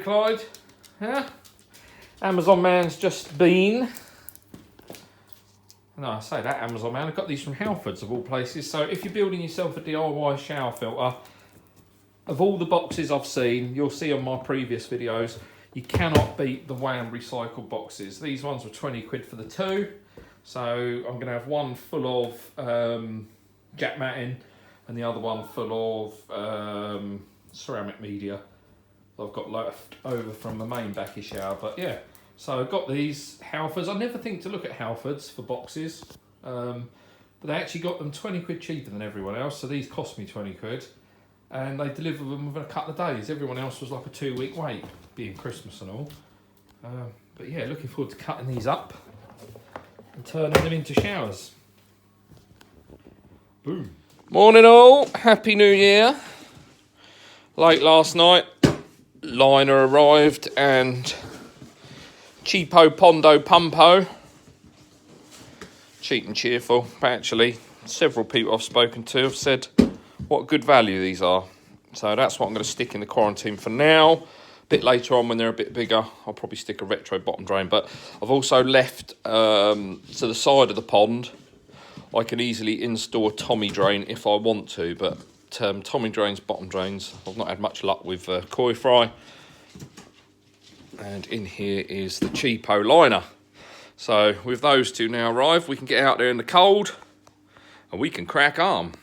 Clyde. Yeah. Amazon man's just been. No, I say that, Amazon man. I got these from Halfords of all places. So if you're building yourself a DIY shower filter, of all the boxes I've seen, you'll see on my previous videos, you cannot beat the Wham recycled boxes. These ones were 20 quid for the two. So I'm going to have one full of jack matting and the other one full of ceramic media I've got left over from the main backy shower. But yeah, so I've got these Halfords. I never think to look at Halfords for boxes, but they actually got them 20 quid cheaper than everyone else. So these cost me 20 quid and they deliver them within a couple of days. Everyone else was like a 2-week wait, being Christmas and all. But yeah, looking forward to cutting these up and turning them into showers. Boom. Morning all, Happy New Year. Late last night, liner arrived and cheapo pondo pumpo. Cheap and cheerful, but actually several people I've spoken to have said what good value these are. So that's what I'm going to stick in the quarantine for now. A bit later on when they're a bit bigger, I'll probably stick a retro bottom drain. But I've also left to the side of the pond, I can easily install a Tommy drain if I want to, but Tommy drains, bottom drains, I've not had much luck with koi fry. And in here is the cheapo liner. So with those two now arrived, we can get out there in the cold and we can crack on.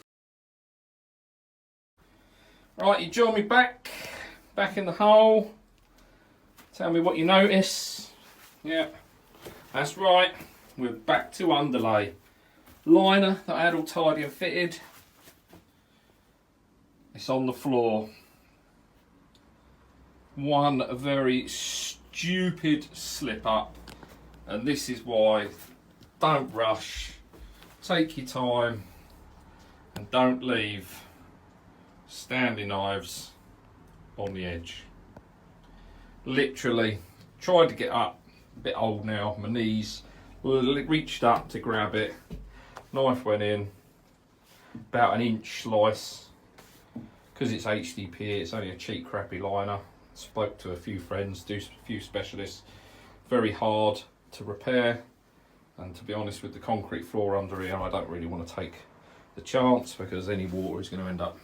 Right, you join me back in the hole. Tell me what you notice. Yeah, that's right, we're back to underlay. Liner that I had all tidy and fitted, it's on the floor. One very stupid slip up, and this is why. Don't rush, take your time, and don't leave standing knives on the edge. Literally tried to get up, a bit old now, my knees, reached up to grab it, knife went in, about an inch slice. Because it's HDP, it's only a cheap crappy liner. Spoke to a few friends, do a few specialists. Very hard to repair, and to be honest, with the concrete floor under here, I don't really want to take the chance because any water is going to end up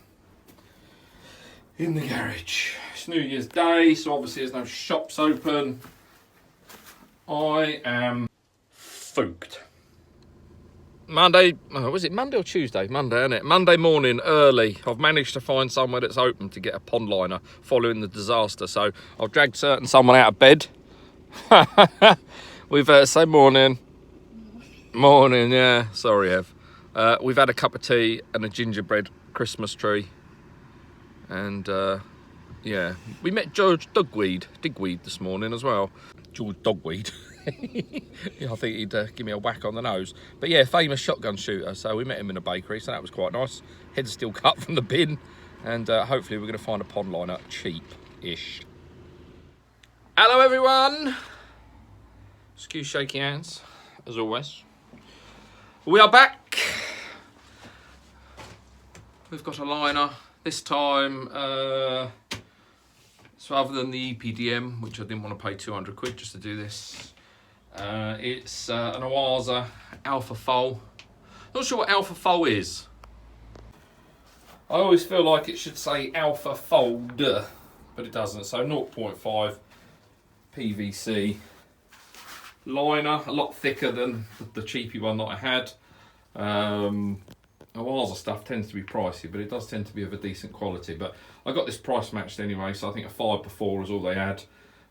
in the garage. It's New Year's Day, so obviously there's no shops open. I am fooked. Monday, was it Monday or Tuesday? Monday, isn't it? Monday morning, early, I've managed to find somewhere that's open to get a pond liner following the disaster. So I've dragged someone out of bed. We've say morning. Morning, yeah. Sorry, Ev. We've had a cup of tea and a gingerbread Christmas tree. And yeah, we met George Digweed this morning as well. George Dogweed. I think he'd give me a whack on the nose. But yeah, famous shotgun shooter. So we met him in a bakery, so that was quite nice. Head's still cut from the bin. And hopefully we're going to find a pond liner cheap-ish. Hello, everyone. Excuse shaky hands, as always. We are back. We've got a liner. This time, so other than the EPDM, which I didn't want to pay 200 quid just to do this, it's an Oasa Alpha Foal. Not sure what Alpha Foal is. I always feel like it should say Alpha Fold, but it doesn't. So 0.5 PVC liner, a lot thicker than the cheapy one that I had. Oasa stuff tends to be pricey, but it does tend to be of a decent quality. But I got this price matched anyway, so I think a 5x4 is all they had.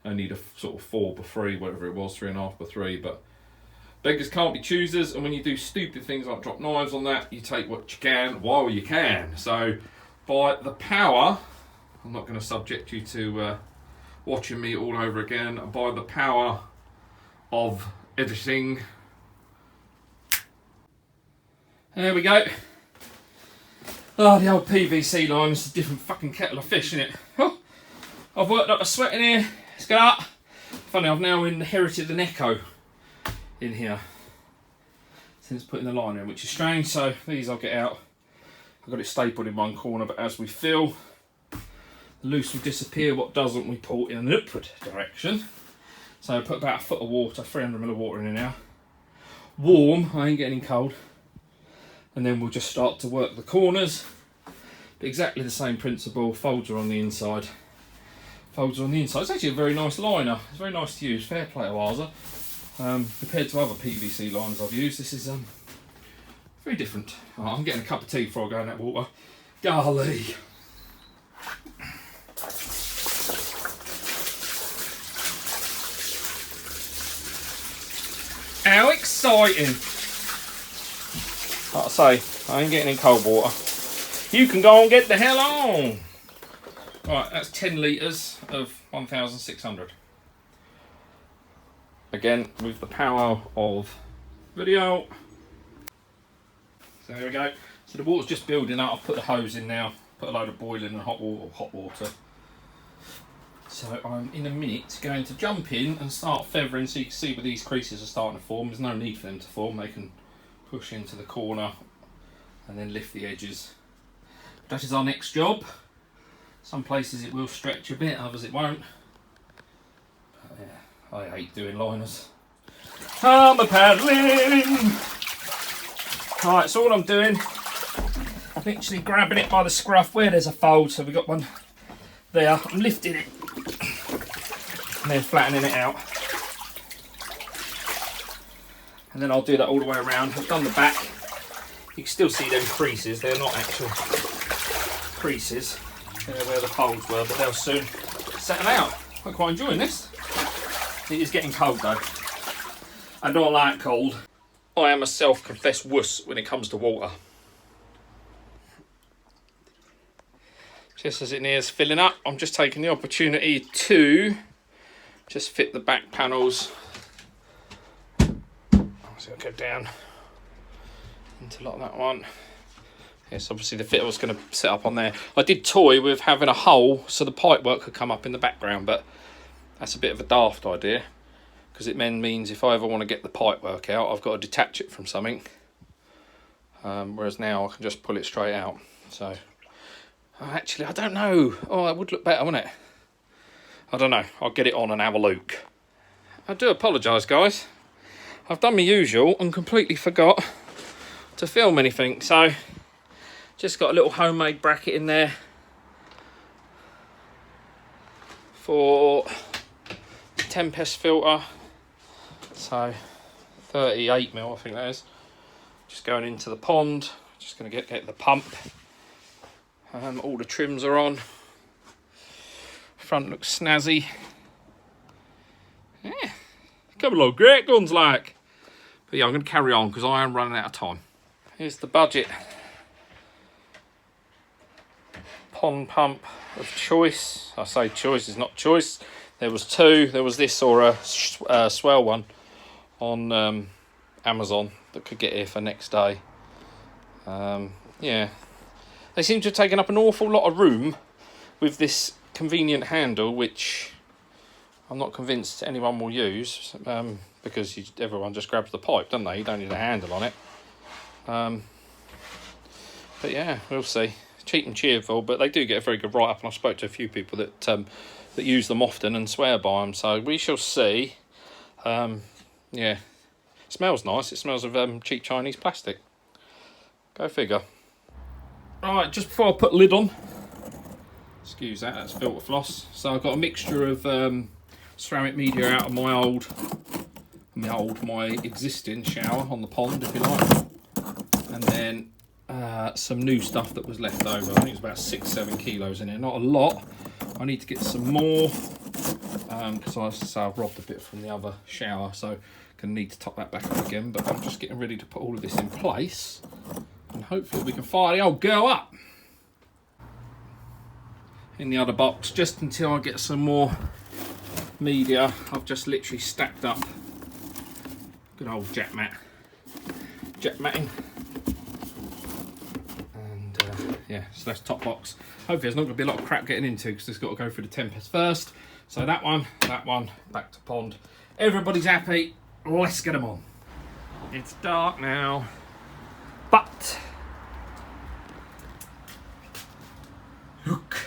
I need a sort of 4x3, whatever it was, 3.5x3. But beggars can't be choosers, and when you do stupid things like drop knives on that, you take what you can while you can. So by the power, I'm not going to subject you to watching me all over again, by the power of editing. There we go. Oh, the old PVC line is a different fucking kettle of fish, isn't it? Oh, I've worked up a sweat in here. Let's get up. Funny, I've now inherited an echo in here since putting the line in, which is strange. So these I'll get out. I've got it stapled in one corner, but as we fill, the loose will disappear, what doesn't we pull in an upward direction. So put about a foot of water, 300 ml of water in there now. Warm, I ain't getting cold. And then we'll just start to work the corners. Exactly the same principle, folds are on the inside. Folds are on the inside. It's actually a very nice liner. It's very nice to use, fair play to Waza. Compared to other PVC liners I've used, this is very different. Right, I'm getting a cup of tea before I go in that water. Golly. How exciting. Like I say, I ain't getting in cold water. You can go and get the hell on. Right, that's 10 litres of 1,600. Again, with the power of video. So there we go. So the water's just building up. I've put the hose in now. Put a load of boiling and hot water. So I'm in a minute going to jump in and start feathering so you can see where these creases are starting to form. There's no need for them to form. They can push into the corner and then lift the edges. That is our next job. Some places it will stretch a bit, others it won't. But yeah, I hate doing liners. I'm a paddling! Right, so all I'm doing, I'm literally grabbing it by the scruff where there's a fold, so we've got one there. I'm lifting it and then flattening it out. And then I'll do that all the way around. I've done the back. You can still see them creases. They're not actual creases. They're where the folds were, but they'll soon settle out. I'm quite enjoying this. It is getting cold though. I don't like cold. I am a self-confessed wuss when it comes to water. Just as it nears filling up, I'm just taking the opportunity to just fit the back panels. So I'll go down into like that one. Yes, obviously the fitter was going to set up on there. I did toy with having a hole so the pipework could come up in the background, but that's a bit of a daft idea because it then means if I ever want to get the pipework out, I've got to detach it from something. Whereas now I can just pull it straight out. So actually, I don't know. Oh, that would look better, wouldn't it? I don't know. I'll get it on and have a look. I do apologise, guys. I've done my usual and completely forgot to film anything. So just got a little homemade bracket in there for Tempest filter. So 38mm, I think that is. Just going into the pond. Just going to get the pump. All the trims are on. Front looks snazzy. Yeah, couple of great guns like. But yeah, I'm going to carry on because I am running out of time. Here's the budget. Pond pump of choice. I say choice is not choice. There was two. There was this or a swell one on Amazon that could get here for next day. Yeah, they seem to have taken up an awful lot of room with this convenient handle, which I'm not convinced anyone will use because everyone just grabs the pipe, don't they? You don't need a handle on it. But yeah, we'll see. Cheap and cheerful, but they do get a very good write-up, and I spoke to a few people that use them often and swear by them, so we shall see. Yeah, it smells nice. It smells of cheap Chinese plastic. Go figure. Right, just before I put the lid on, excuse that, that's filter floss. So I've got a mixture of ceramic media out of my existing shower on the pond, if you like, and then some new stuff that was left over. I think it's about 6-7 kilos in here, not a lot. I need to get some more because I've robbed a bit from the other shower, so gonna need to top that back up again. But I'm just getting ready to put all of this in place, and hopefully we can fire the old girl up in the other box just until I get some more media. I've just literally stacked up good old jet matting, and yeah, so that's top box. Hopefully there's not going to be a lot of crap getting into because it's got to go through the Tempest first. So that one, back to pond. Everybody's happy. Let's get them on. It's dark now, but look,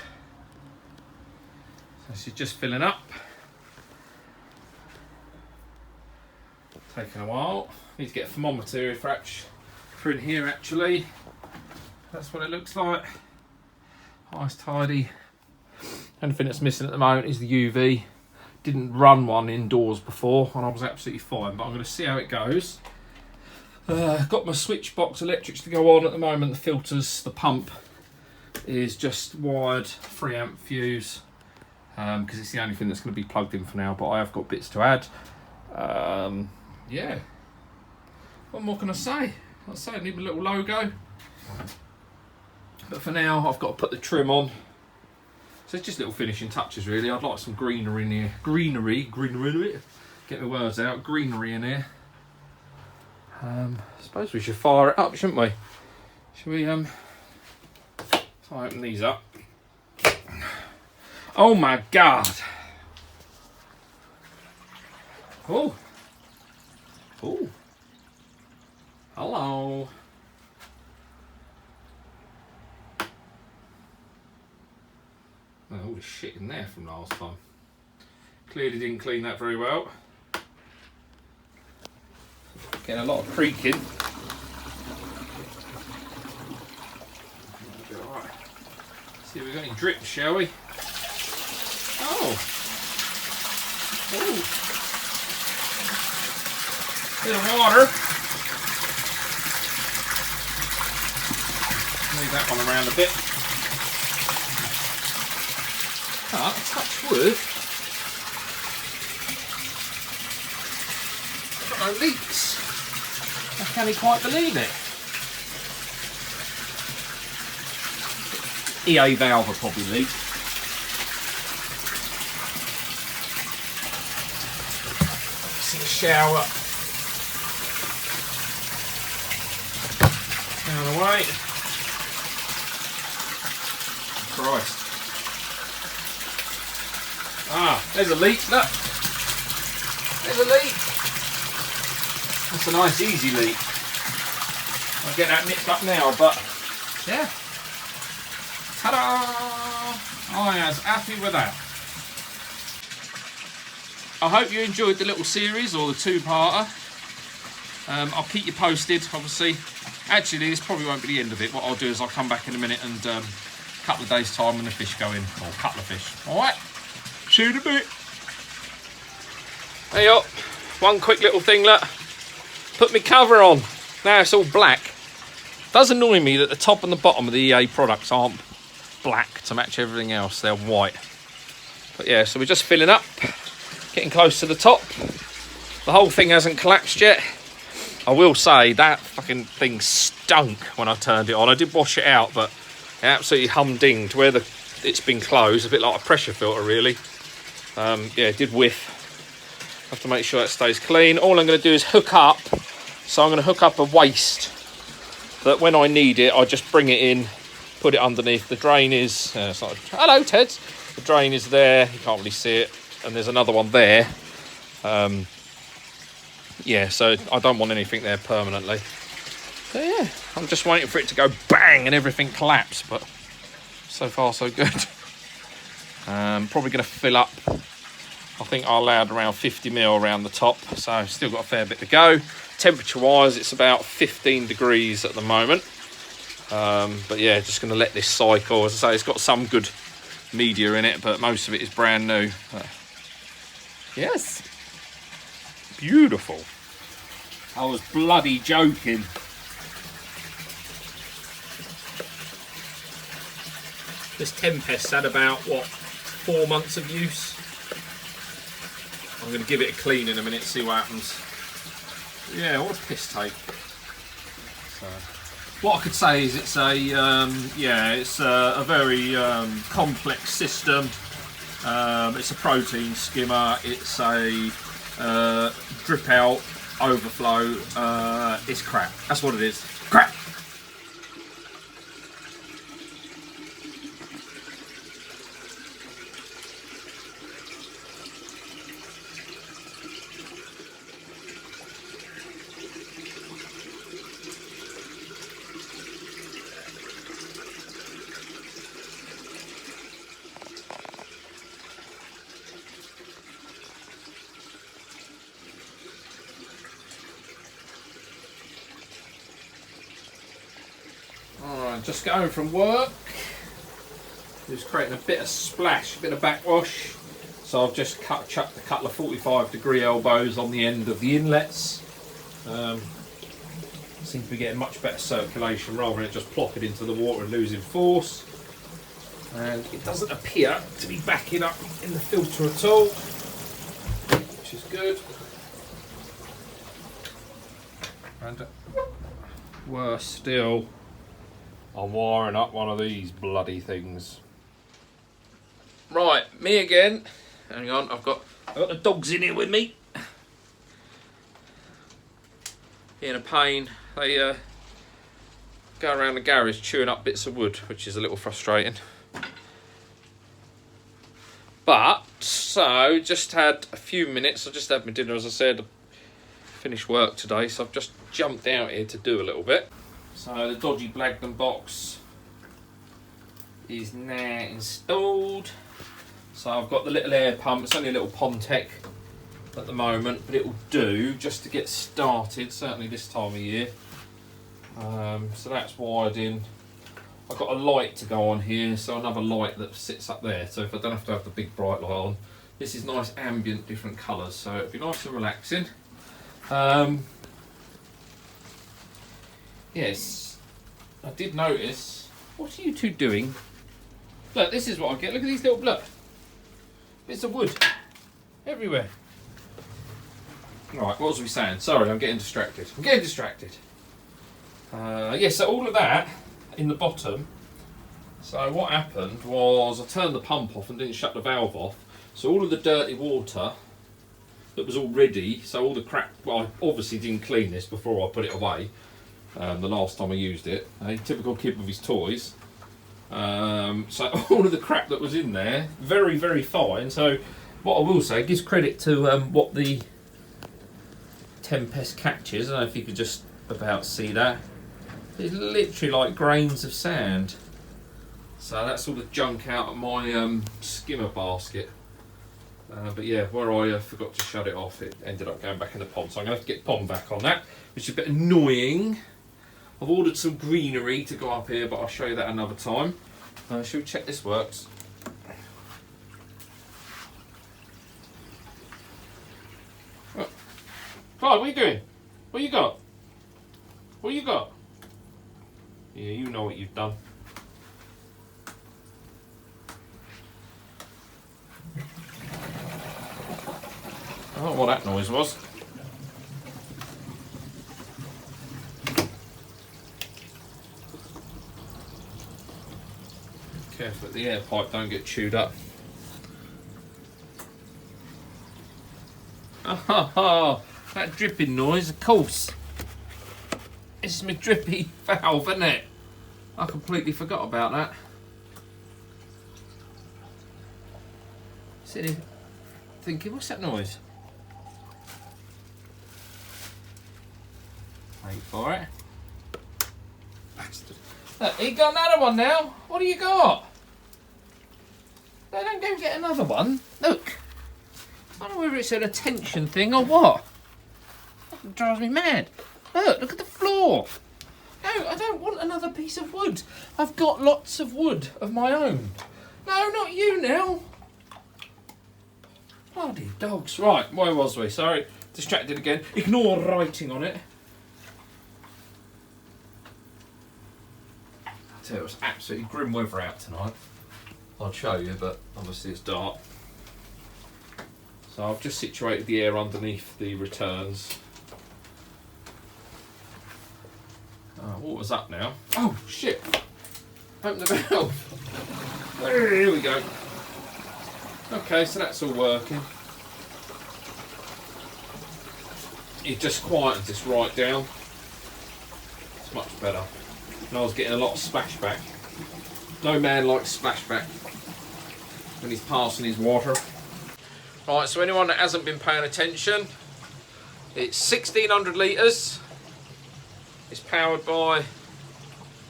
This is just filling up. Taking a while. Need to get a thermometer for in here actually. That's what it looks like. Nice tidy. Only thing that's missing at the moment is the UV. Didn't run one indoors before and I was absolutely fine, but I'm going to see how it goes. Got my switch box electrics to go on at the moment. The filters, the pump is just wired 3 amp fuse because it's the only thing that's going to be plugged in for now, but I have got bits to add. Yeah, what more can I say? Like I say, I need a little logo, but for now I've got to put the trim on. So it's just little finishing touches really. I'd like some greenery in here. Greenery, get my words out, greenery in here. I suppose we should fire it up, shouldn't we? Should we open these up? Oh my God. Oh. Oh. Hello. Oh, all the shit in there from last time. Clearly didn't clean that very well. Getting a lot of creaking. Right. See if we've got any drips, shall we? Oh. Oh. Bit of water. Move that one around a bit. Touch wood. Got no leaks. I can't quite believe it. EA valve will probably leak. See the shower. Down the way. Christ. Ah, there's a leak, look. There's a leak. That's a nice easy leak. I'll get that nipped up now, but yeah. Ta-da! I am happy with that. I hope you enjoyed the little series or the two-parter. I'll keep you posted, obviously. Actually, this probably won't be the end of it. What I'll do is I'll come back in a minute and a couple of days' time when the fish go in, or a couple of fish. All right. See you in a bit. There you go. One quick little thing, look. Put my cover on. Now it's all black. It does annoy me that the top and the bottom of the EA products aren't black to match everything else. They're white. But yeah, so we're just filling up. Getting close to the top. The whole thing hasn't collapsed yet. I will say that fucking thing stunk when I turned it on. I did wash it out, but it absolutely humdinged where it's been closed. A bit like a pressure filter, really. Yeah, it did whiff. Have to make sure that stays clean. All I'm going to do is hook up. So I'm going to hook up a waste that when I need it, I just bring it in, put it underneath. The drain is, it's not, hello Ted. The drain is there. You can't really see it. And there's another one there. Yeah, so I don't want anything there permanently. So yeah, I'm just waiting for it to go bang and everything collapse. But so far so good. Probably going to fill up. I think I allowed around 50 mil around the top, so still got a fair bit to go. Temperature wise, it's about 15 degrees at the moment. But yeah, just going to let this cycle. As I say, it's got some good media in it, but most of it is brand new. Yes, beautiful. I was bloody joking. This Tempest had about, what, 4 months of use. I'm going to give it a clean in a minute, see what happens. Yeah, what a piss take. So, what I could say is it's a, yeah, it's a very complex system. It's a protein skimmer. It's a drip out, overflow. It's crap. That's what it is. Crap. I'm just going from work. Just creating a bit of splash, a bit of backwash. So I've just chucked a couple of 45-degree elbows on the end of the inlets. Seems to be getting much better circulation rather than it just plopping into the water and losing force. And it doesn't appear to be backing up in the filter at all, which is good. And worse still, I'm wiring up one of these bloody things. Right, me again. Hang on, I've got the dogs in here with me. In a pain. They go around the garage chewing up bits of wood, which is a little frustrating. But, so, just had a few minutes. I just had my dinner, as I said. Finished work today, so I've just jumped out here to do a little bit. So, the dodgy Blagden box is now installed. So, I've got the little air pump. It's only a little Pomtec at the moment, but it will do just to get started, certainly this time of year. So that's wired in. I've got a light to go on here, so another light that sits up there, so if I don't have to have the big bright light on. This is nice ambient different colours, so it'll be nice and relaxing. Yes, I did notice. What are you two doing? Look, this is what I get. Look at these little bits of wood everywhere. Right, what was we saying? Sorry, I'm getting distracted. Yeah, so all of that in the bottom. So what happened was I turned the pump off and didn't shut the valve off. So all of the dirty water that was already, so all the crap, well, I obviously didn't clean this before I put it away the last time I used it. A typical kid with his toys. So all of the crap that was in there, very, very fine. So what I will say, gives credit to what the Tempest catches. I don't know if you could just about see that. It's literally like grains of sand. So that's all the junk out of my skimmer basket. But yeah, where I forgot to shut it off, it ended up going back in the pond. So I'm going to have to get pond back on that, which is a bit annoying. I've ordered some greenery to go up here, but I'll show you that another time. Should we check this works? Oh. Clyde, what are you doing? What you got? What you got? Yeah, you know what you've done. I don't know what that noise was. Careful that the air pipe don't get chewed up. Oh, that dripping noise, of course. It's my drippy valve, isn't it? I completely forgot about that. Sitting here thinking, what's that noise? Wait for it. Look, you got another one now. What do you got? No, don't go get another one. Look. I don't know whether it's an attention thing or what. It drives me mad. Look at the floor. No, I don't want another piece of wood. I've got lots of wood of my own. No, not you now. Bloody dogs. Right, where was we? Sorry, distracted again. Ignore writing on it. I tell you, it's absolutely grim weather out tonight. I'll show you, but obviously it's dark. So I've just situated the air underneath the returns. What was up now? Oh shit! Open the valve. Here we go. Okay, so that's all working. It just quieted this right down. It's much better. And I was getting a lot of splashback. No man likes splashback when he's passing his water. Right, so anyone that hasn't been paying attention, it's 1600 litres. It's powered by,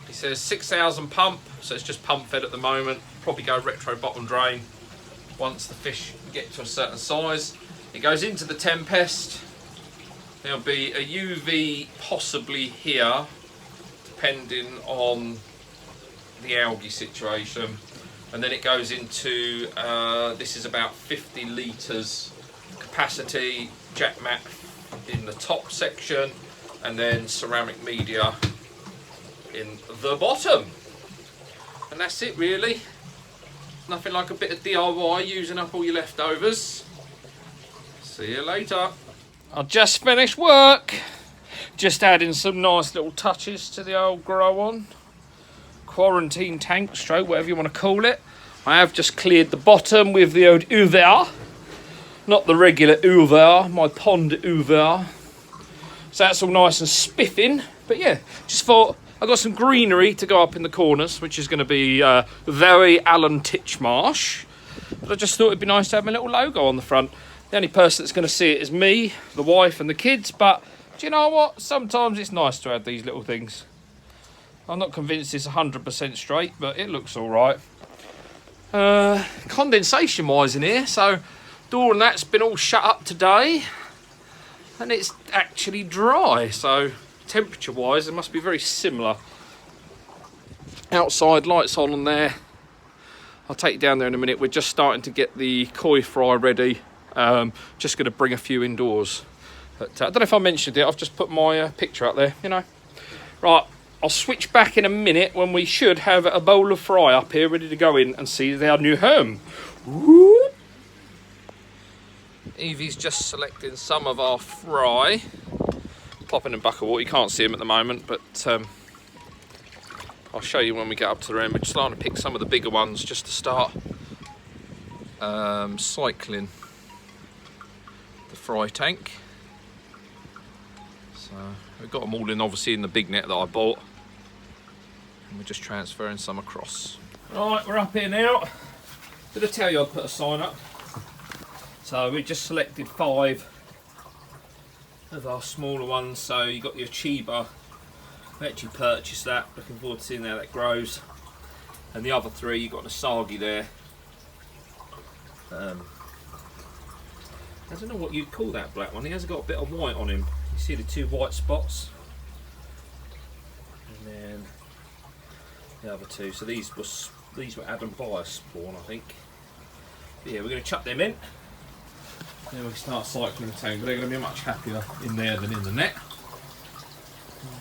it says 6,000 pump, so it's just pump fed at the moment. Probably go retro bottom drain once the fish get to a certain size. It goes into the Tempest. There'll be a UV possibly here, depending on the algae situation. And then it goes into, this is about 50 litres capacity, jack mat in the top section, and then ceramic media in the bottom. And that's it really. Nothing like a bit of DIY using up all your leftovers. See you later. I just finished work. Just adding some nice little touches to the old grow on. Quarantine tank stroke, whatever you want to call it. I have just cleared the bottom with the old uvar. Not the regular uvar, my pond uvar. So that's all nice and spiffing. But yeah, just thought I've got some greenery to go up in the corners, which is going to be very Alan Titchmarsh. But I just thought it'd be nice to have my little logo on the front. The only person that's going to see it is me, the wife and the kids. But do you know what? Sometimes it's nice to add these little things. I'm not convinced it's 100% straight, but it looks all right. Condensation wise in here, so door and that's been all shut up today. And it's actually dry, so temperature wise it must be very similar. Outside lights on there. I'll take you down there in a minute. We're just starting to get the koi fry ready. Just going to bring a few indoors. But I don't know if I mentioned it, I've just put my picture up there, you know. Right, I'll switch back in a minute when we should have a bowl of fry up here ready to go in and see our new home. Woo! Evie's just selecting some of our fry. Popping in a bucket of water, you can't see them at the moment, but I'll show you when we get up to the end. We're just starting to pick some of the bigger ones just to start cycling the fry tank. So we've got them all in, obviously, in the big net that I bought, and we're just transferring some across. Right, we're up here now. Did I tell you I'd put a sign up? So we just selected 5 of our smaller ones. So you got your Chiba. I actually purchased that. Looking forward to seeing how that grows. And the other 3, you got an Asagi there. I don't know what you'd call that black one. He has got a bit of white on him. You see the 2 white spots, and then the other 2. So these were Adam Bias spawn, I think. But yeah, we're going to chuck them in. Then we can start cycling the tank. But they're going to be much happier in there than in the net.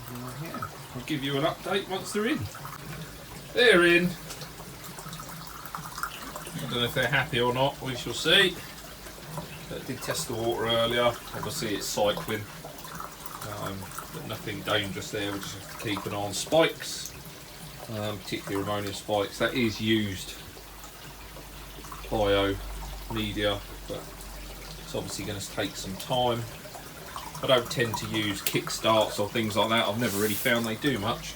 And, yeah, I'll give you an update once they're in. They're in. I don't know if they're happy or not. We shall see. But I did test the water earlier. Obviously, it's cycling. But nothing dangerous there. We just have to keep an eye on spikes, particularly ammonium spikes. That is used bio media, but it's obviously going to take some time. I don't tend to use kickstarts or things like that. I've never really found they do much.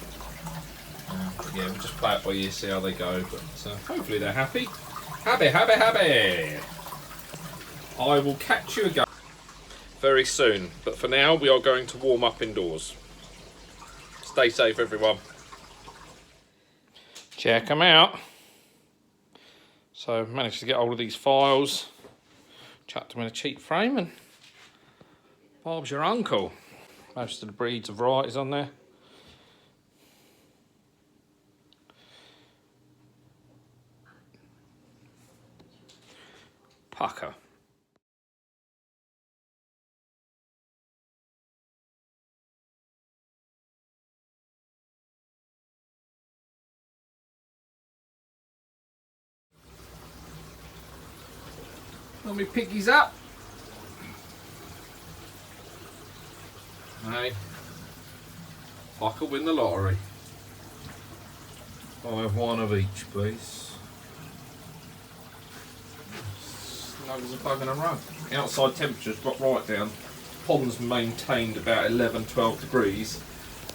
But yeah, we'll just play it by ear, see how they go. But hopefully they're happy. Happy, happy, happy. I will catch you again very soon, but for now we are going to warm up indoors. Stay safe, everyone. Check them out. So managed to get hold of these files, chucked them in a cheap frame, and Bob's your uncle. Most of the breeds of varieties on there. Pucker. Let me piggies up. Hey, if I could win the lottery, I'll have one of each, please. Snug as a bug in a rug. Outside temperature's got right down. Pond's maintained about 11-12 degrees.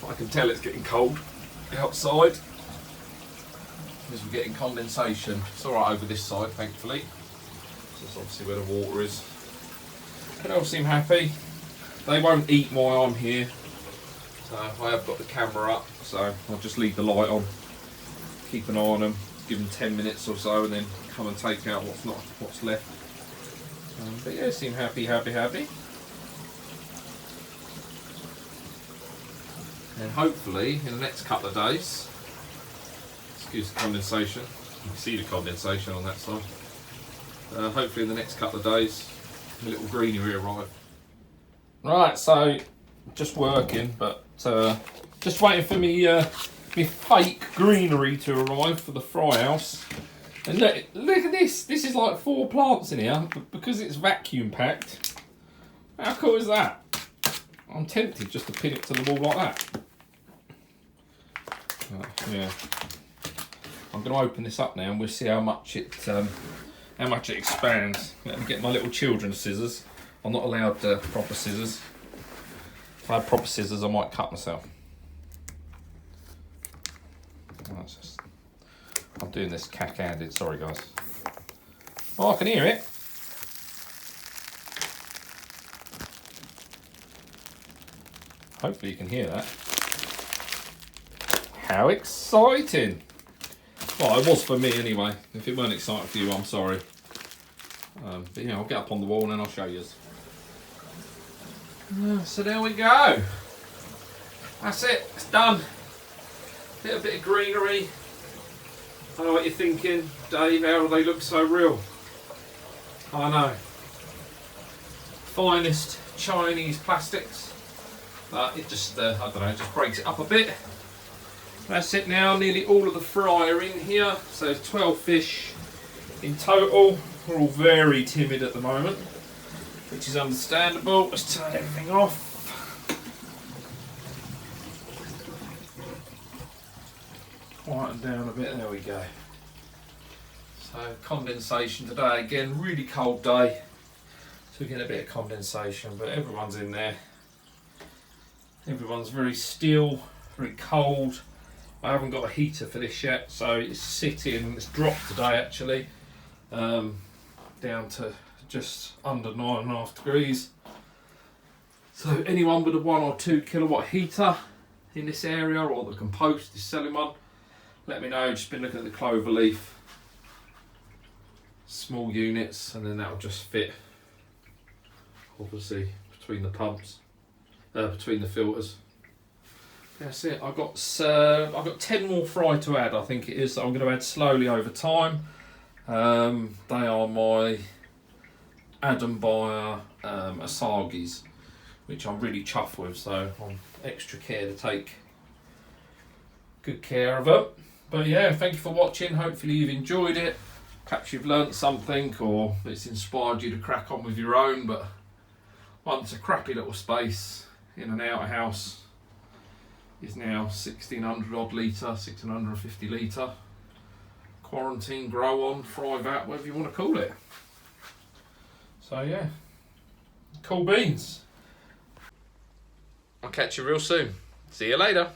I can tell it's getting cold outside because we're getting condensation. It's alright over this side, thankfully. That's obviously where the water is. They all seem happy. They won't eat while I'm here, so I have got the camera up, so I'll just leave the light on, keep an eye on them, give them 10 minutes or so, and then come and take out what's left. But yeah, they seem happy, happy, happy. And hopefully in the next couple of days, Excuse the condensation. You can see the condensation on that side. Hopefully in the next couple of days, a little greenery arrive. Right, so just working, but just waiting for me me fake greenery to arrive for the fry house. And look at this. This is like 4 plants in here, but because it's vacuum packed. How cool is that? I'm tempted just to pin it to the wall like that. Yeah. I'm going to open this up now and we'll see how much it expands. Let me get my little children's scissors. I'm not allowed proper scissors. If I had proper scissors, I might cut myself. I'm doing this cack-handed, sorry guys. Oh, I can hear it. Hopefully you can hear that. How exciting! Well, it was for me anyway. If it weren't exciting for you, I'm sorry. But yeah, I'll get up on the wall and then I'll show you. So there we go. That's it, it's done. Bit of greenery. I know what you're thinking, Dave, how do they look so real? I know. Finest Chinese plastics. But it just, I don't know, just breaks it up a bit. That's it now, nearly all of the fry are in here. So 12 fish in total. We're all very timid at the moment, which is understandable. Let's turn everything off. Quieten down a bit, there we go. So condensation today, again, really cold day. So we get a bit of condensation, but everyone's in there. Everyone's very still, very cold. I haven't got a heater for this yet, so it's sitting, it's dropped today actually, down to just under 9.5 degrees. So anyone with a 1 or 2 kilowatt heater in this area, or the Compost is selling one, let me know. Just been looking at the clover leaf, small units, and then that'll just fit obviously between the pumps, between the filters. That's it. I've got 10 more fry to add, I think it is, that I'm going to add slowly over time. They are my Adam Buyer Asagis, which I'm really chuffed with, so I'm extra care to take good care of them. But yeah, thank you for watching. Hopefully you've enjoyed it. Perhaps you've learnt something, or it's inspired you to crack on with your own. But once a crappy little space in an outhouse is now 1600 odd litre, 1650 litre. Quarantine, grow on, thrive out, whatever you want to call it. So yeah, cool beans. I'll catch you real soon. See you later.